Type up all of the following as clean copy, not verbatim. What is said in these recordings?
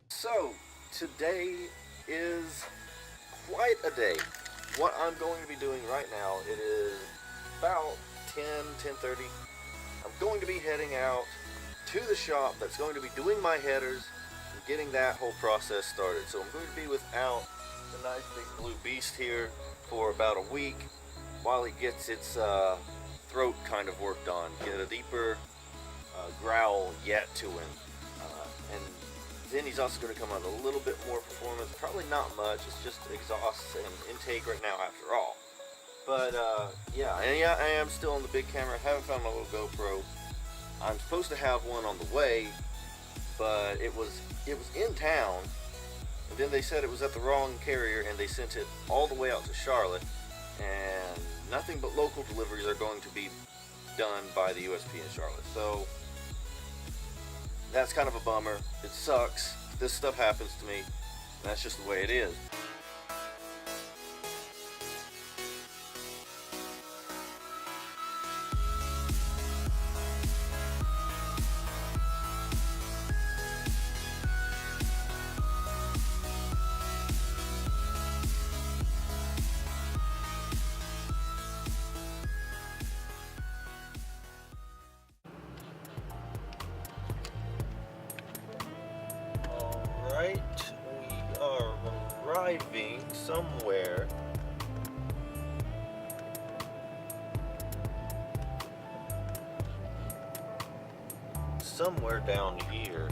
So, today is quite a day. What I'm going to be doing right now, it is about 10:30. I'm going to be heading out to the shop that's going to be doing my headers and getting that whole process started. So I'm going to be without the nice big blue beast here for about a week while it gets its throat kind of worked on, get a deeper growl yet to him. And then he's also going to come out a little bit more performance, probably not much, it's just exhaust and intake right now after all. But yeah, I am still on the big camera, I haven't found my little GoPro. I'm supposed to have one on the way, but it was in town, and then they said it was at the wrong carrier and they sent it all the way out to Charlotte, and nothing but local deliveries are going to be done by the USP in Charlotte. So that's kind of a bummer. It sucks. This stuff happens to me. That's just the way it is. Alright, we are arriving somewhere. Somewhere down here.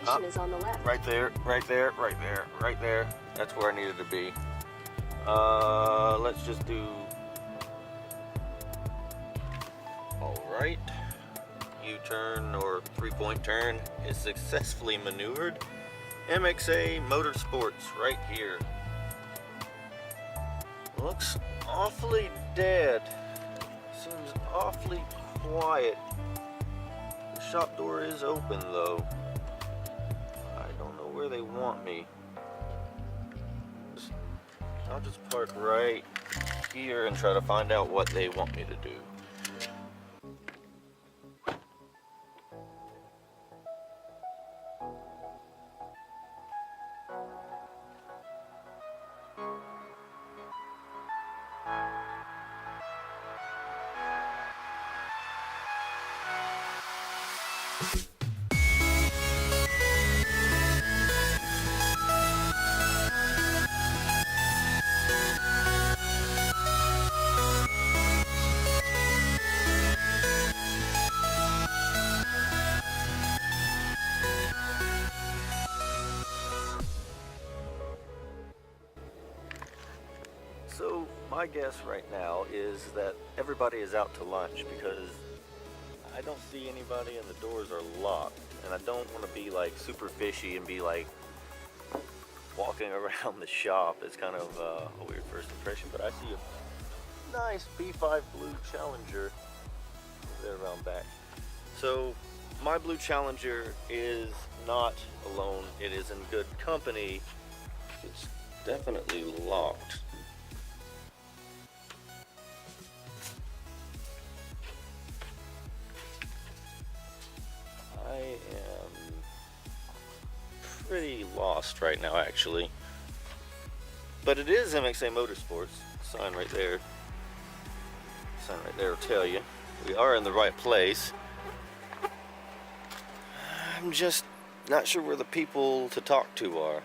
Station is on the left. Right there, right there, right there, right there. That's where I needed to be. Let's just do... Alright. U-turn or three-point turn is successfully maneuvered. MXA Motorsports right here. Looks awfully dead. Seems awfully quiet. The shop door is open though. I don't know where they want me. I'll just park right here and try to find out what they want me to do. So my guess right now is that everybody is out to lunch because I don't see anybody and the doors are locked, and I don't want to be like super fishy and be like walking around the shop. It's kind of a weird first impression, but I see a nice B5 Blue Challenger there around back. So my Blue Challenger is not alone, it is in good company. It's definitely locked. I am pretty lost right now, actually. But it is MXA Motorsports. Sign right there. Sign right there will tell you. We are in the right place. I'm just not sure where the people to talk to are.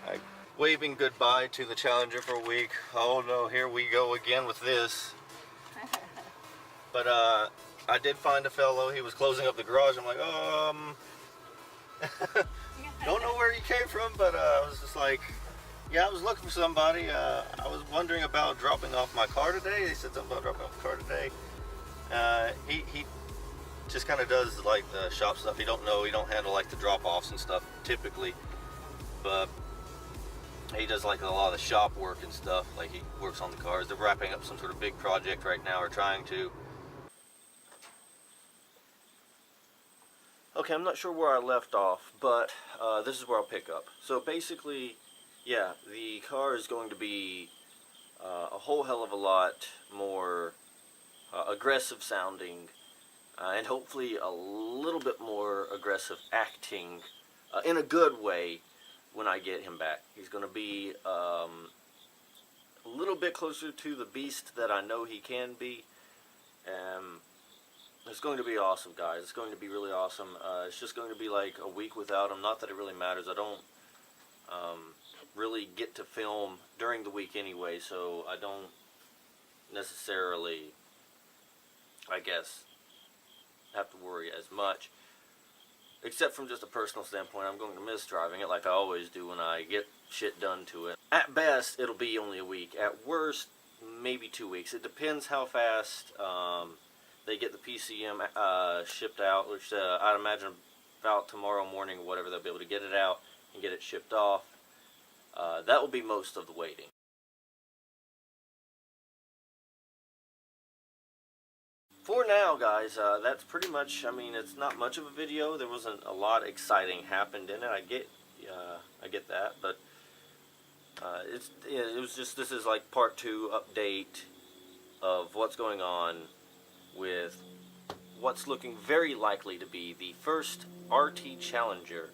I'm waving goodbye to the Challenger for a week. Oh no, here we go again with this. But I did find a fellow. He was closing up the garage. I'm like, don't know where he came from, but I was just like, yeah, I was looking for somebody. I was wondering about dropping off my car today. They said something about dropping off the car today. He just kind of does like the shop stuff. He don't handle like the drop-offs and stuff typically, but he does like a lot of the shop work and stuff. Like he works on the cars. They're wrapping up some sort of big project right now, or trying to. Okay, I'm not sure where I left off, but this is where I'll pick up. So basically, yeah, the car is going to be a whole hell of a lot more aggressive sounding, and hopefully a little bit more aggressive acting in a good way when I get him back. He's going to be a little bit closer to the beast that I know he can be. It's going to be awesome, guys. It's going to be really awesome. It's just going to be like a week without him. Not that it really matters. I don't really get to film during the week anyway, so I don't necessarily, I guess, have to worry as much. Except from just a personal standpoint, I'm going to miss driving it like I always do when I get shit done to it. At best, it'll be only a week. At worst, maybe 2 weeks. It depends how fast they get the PCM shipped out, which I'd imagine about tomorrow morning or whatever they'll be able to get it out and get it shipped off. That will be most of the waiting. For now, guys, that's pretty much, I mean, it's not much of a video. There wasn't a lot exciting happened in it. I get that, but it was just, this is like part 2 update of what's going on with what's looking very likely to be the first RT Challenger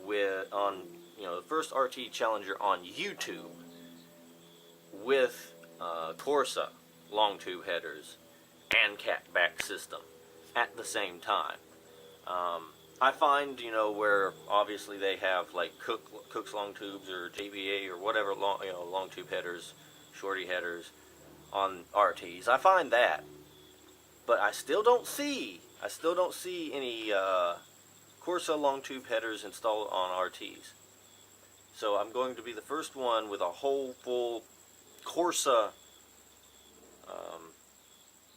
the first RT Challenger on YouTube with Corsa long tube headers and catback system at the same time. I find, where obviously they have like Cook's long tubes or JBA or whatever long tube headers, shorty headers on RTs. I find that, but I still don't see any Corsa long tube headers installed on RTs. So I'm going to be the first one with a whole full Corsa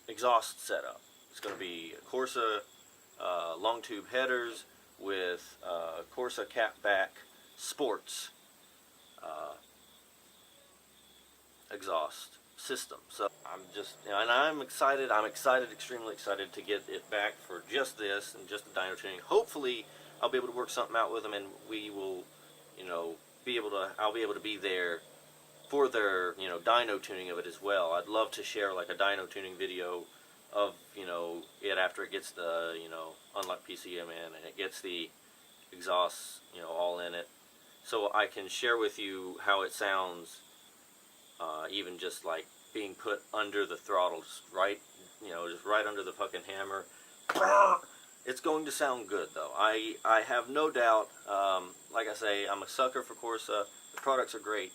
exhaust setup. It's going to be Corsa long tube headers with Corsa catback sports exhaust system. So I'm just, and I'm excited. I'm extremely excited to get it back for just this and just the dyno tuning. Hopefully, I'll be able to work something out with them, and we will, I'll be able to be there for their, dyno tuning of it as well. I'd love to share like a dyno tuning video of, it after it gets the, unlock PCM in and it gets the exhausts, all in it. So I can share with you how it sounds, even just like being put under the throttle, just right under the fucking hammer. It's going to sound good though. I have no doubt. Like I say, I'm a sucker for Corsa. The products are great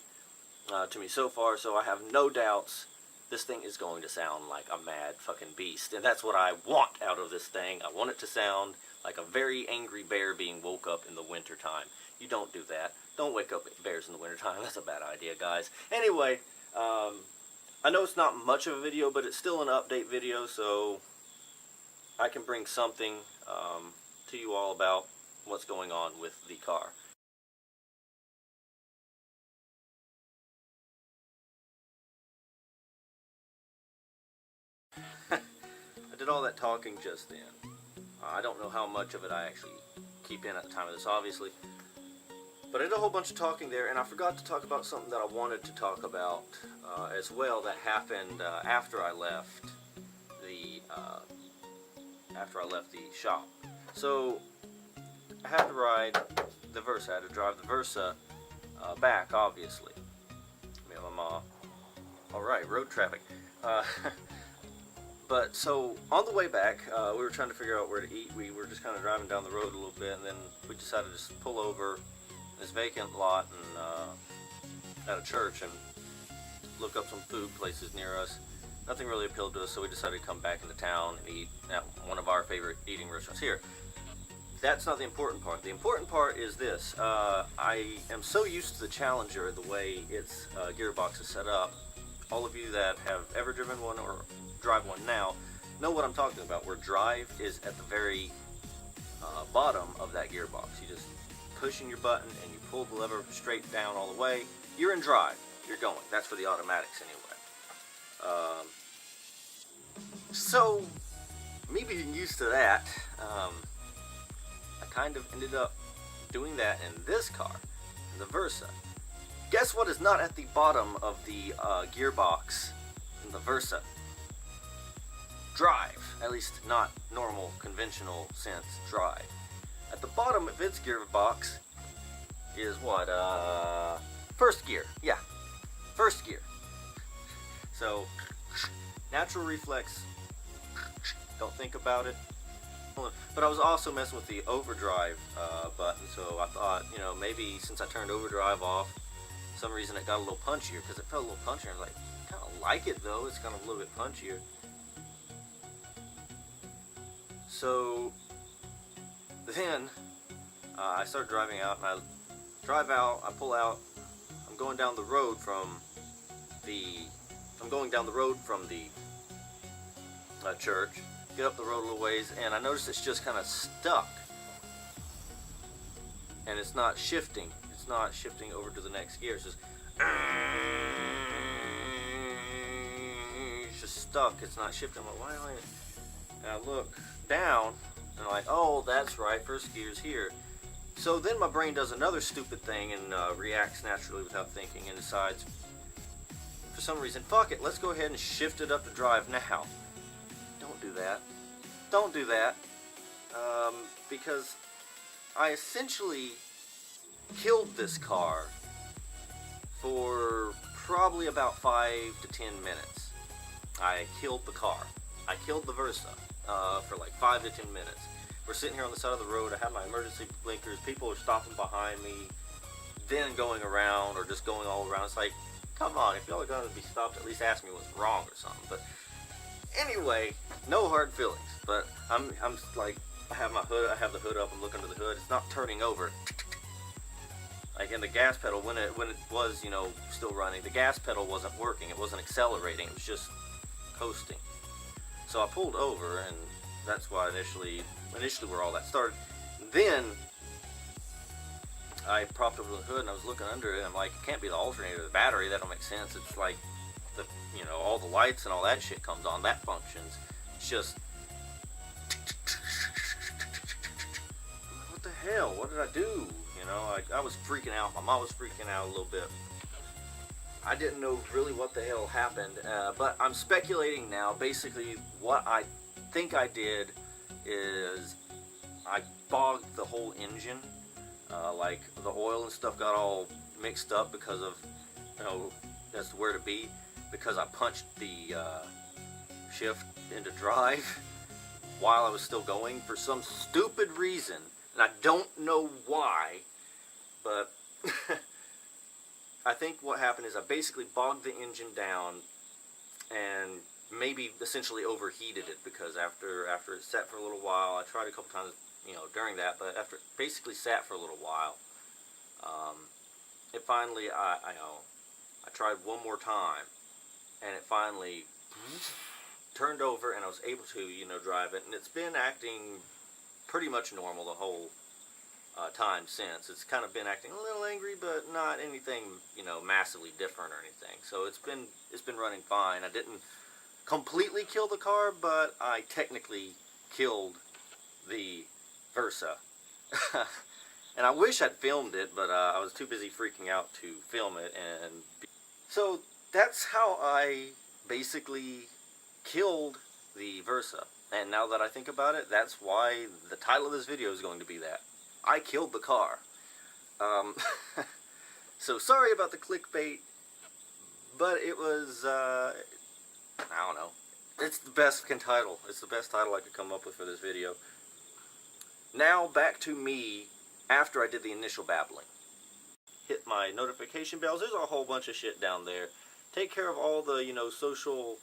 to me so far, so I have no doubts this thing is going to sound like a mad fucking beast. And that's what I want out of this thing. I want it to sound like a very angry bear being woke up in the wintertime. You don't do that. Don't wake up bears in the wintertime. That's a bad idea, guys. Anyway, I know it's not much of a video, but it's still an update video, so I can bring something to you all about what's going on with the car. I did all that talking just then. I don't know how much of it I actually keep in at the time of this, obviously. But I did a whole bunch of talking there, and I forgot to talk about something that I wanted to talk about as well that happened after I left the shop. So I had to ride the Versa. I had to drive the Versa back, obviously. Alright, road traffic. But so on the way back, we were trying to figure out where to eat. We were just kind of driving down the road a little bit, and then we decided to just pull over this vacant lot and at a church and look up some food places near us. Nothing really appealed to us, so we decided to come back into town and eat at one of our favorite eating restaurants here. That's not the important part. The important part is this. I am so used to the Challenger, the way its gearbox is set up. All of you that have ever driven one or drive one now know what I'm talking about, where drive is at the very bottom of that gearbox. You just push in your button and you pull the lever straight down all the way. You're in drive. You're going. That's for the automatics anyway. So, me being used to that, I kind of ended up doing that in this car, in the Versa. Guess what is not at the bottom of the gearbox in the Versa? drive. At least not normal, conventional sense drive. At the bottom of its gearbox is what? First gear. Yeah, first gear. So, natural reflex. Don't think about it. But I was also messing with the overdrive button, so I thought, you know, maybe since I turned overdrive off, for some reason it got a little punchier, because it felt a little punchier. I was like, kind of like it though, it's kind of a little bit punchier. So then I started driving out, and I drive out, I pull out, I'm going down the road from the church. Get up the road a little ways, and I notice it's just kind of stuck, and it's not shifting. It's not shifting over to the next gear. It's just stuck. It's not shifting. I'm like, why am I? And I look down, and I'm like, oh, that's right. First gear's here. So then my brain does another stupid thing and reacts naturally without thinking, and decides, for some reason, fuck it. Let's go ahead and shift it up to drive now. Don't do that. Don't do that. Because I essentially killed this car for probably about 5 to 10 minutes. I killed the car. I killed the Versa for like 5 to 10 minutes. We're sitting here on the side of the road. I have my emergency blinkers. People are stopping behind me, then going around or just going all around. It's like, come on, if y'all are going to be stopped, at least ask me what's wrong or something. But anyway, no hard feelings. But I'm like, I have the hood up, I'm looking under the hood. It's not turning over. Like in the gas pedal, when it was, you know, still running, the gas pedal wasn't working. It wasn't accelerating. It was just coasting. So I pulled over, and that's why initially where all that started. Then I propped over the hood and I was looking under it, and I'm like, it can't be the alternator or the battery. That don't make sense. It's like the, you know, all the lights and all that shit comes on. That functions. It's just, what the hell? What did I do? You know, I was freaking out. My mom was freaking out a little bit. I didn't know really what the hell happened, but I'm speculating now. Basically, what I think I did is I bogged the whole engine. Like the oil and stuff got all mixed up because of, you know, that's where to be, because I punched the shift into drive while I was still going for some stupid reason, and I don't know why, but I think what happened is I basically bogged the engine down and maybe essentially overheated it, because after it sat for a little while, I tried a couple times, you know, during that, but after it basically sat for a little while, it finally, I tried one more time, and it finally turned over, and I was able to, you know, drive it, and it's been acting pretty much normal the whole time since. It's kind of been acting a little angry, but not anything, you know, massively different or anything. So it's been running fine. I didn't completely kill the car, but I technically killed the Versa. And I wish I'd filmed it, but I was too busy freaking out to film it. And so that's how I basically killed the Versa. And now that I think about it, that's why the title of this video is going to be that. I killed the car. So sorry about the clickbait, but it was, I don't know. It's the best title. It's the best title I could come up with for this video. Now back to me after I did the initial babbling. Hit my notification bells. There's a whole bunch of shit down there. Take care of all the, you know, social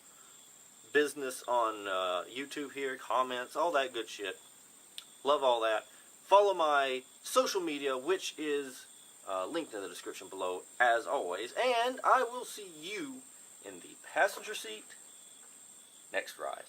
business on YouTube here, comments, all that good shit. Love all that. Follow my social media, which is linked in the description below, as always. And I will see you in the passenger seat next ride.